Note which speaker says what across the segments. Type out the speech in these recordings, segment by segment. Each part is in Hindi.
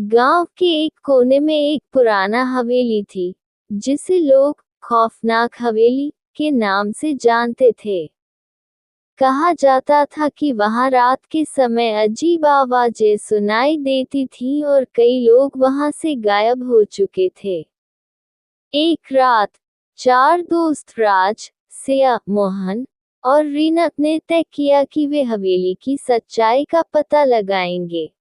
Speaker 1: गांव के एक कोने में एक पुराना हवेली थी, जिसे लोग खौफनाक हवेली के नाम से जानते थे। कहा जाता था कि वहां रात के समय अजीब आवाजें सुनाई देती थीं और कई लोग वहां से गायब हो चुके थे। एक रात, चार दोस्त राज, सिया, मोहन और रीनक ने तय किया कि वे हवेली की सच्चाई का पता लगाएंगे।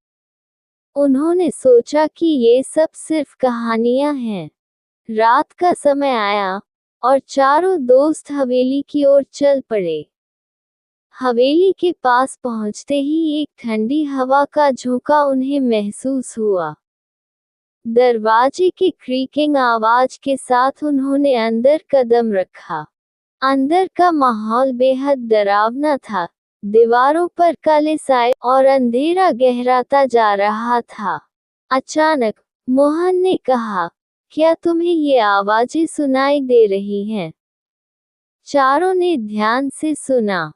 Speaker 1: उन्होंने सोचा कि ये सब सिर्फ कहानियां हैं। रात का समय आया और चारों दोस्त हवेली की ओर चल पड़े। हवेली के पास पहुंचते ही एक ठंडी हवा का झोंका उन्हें महसूस हुआ। दरवाजे की क्रीकिंग आवाज के साथ उन्होंने अंदर कदम रखा। अंदर का माहौल बेहद डरावना था। दीवारों पर काले साए और अंधेरा गहराता जा रहा था। अचानक मोहन ने कहा, क्या तुम्हें ये आवाजें सुनाई दे रही हैं? चारों ने ध्यान से सुना।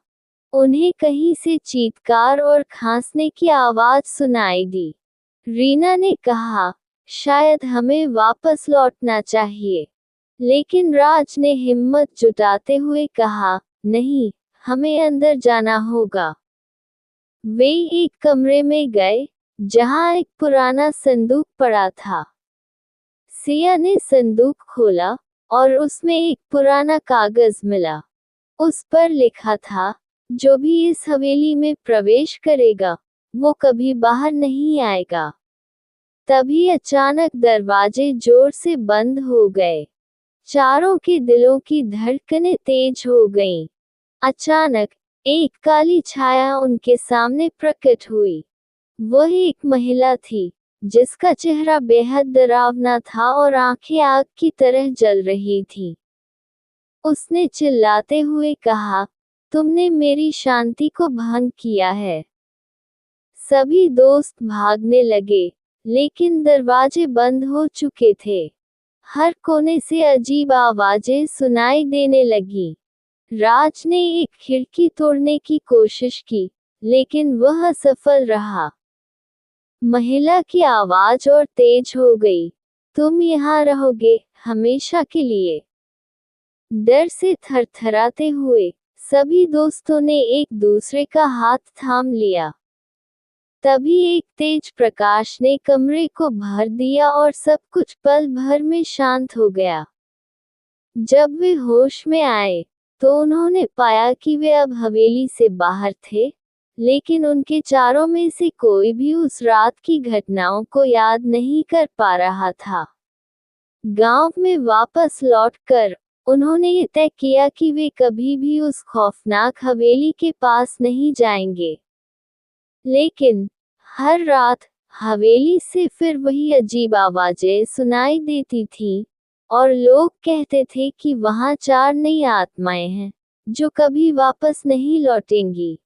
Speaker 1: उन्हें कहीं से चीत्कार और खांसने की आवाज सुनाई दी। रीना ने कहा, शायद हमें वापस लौटना चाहिए। लेकिन राज ने हिम्मत जुटाते हुए कहा, नहीं, हमें अंदर जाना होगा। वे एक कमरे में गए, जहां एक पुराना संदूक पड़ा था। सिया ने संदूक खोला और उसमें एक पुराना कागज मिला। उस पर लिखा था, जो भी इस हवेली में प्रवेश करेगा, वो कभी बाहर नहीं आएगा। तभी अचानक दरवाजे जोर से बंद हो गए। चारों के दिलों की धड़कनें तेज हो गईं। अचानक एक काली छाया उनके सामने प्रकट हुई। वह एक महिला थी, जिसका चेहरा बेहद डरावना था और आंखें आग की तरह जल रही थीं। उसने चिल्लाते हुए कहा, तुमने मेरी शांति को भंग किया है। सभी दोस्त भागने लगे, लेकिन दरवाजे बंद हो चुके थे। हर कोने से अजीब आवाजें सुनाई देने लगी। राज ने एक खिड़की तोड़ने की कोशिश की, लेकिन वह असफल रहा। महिला की आवाज और तेज हो गई, तुम यहाँ रहोगे, हमेशा के लिए। डर से थरथराते हुए सभी दोस्तों ने एक दूसरे का हाथ थाम लिया। तभी एक तेज प्रकाश ने कमरे को भर दिया और सब कुछ पल भर में शांत हो गया। जब वे होश में आए, तो उन्होंने पाया कि वे अब हवेली से बाहर थे, लेकिन उनके चारों में से कोई भी उस रात की घटनाओं को याद नहीं कर पा रहा था। गांव में वापस लौटकर उन्होंने ये तय किया कि वे कभी भी उस खौफनाक हवेली के पास नहीं जाएंगे। लेकिन हर रात हवेली से फिर वही अजीब आवाजें सुनाई देती थीं, और लोग कहते थे कि वहां चार नई आत्माएं हैं, जो कभी वापस नहीं लौटेंगी।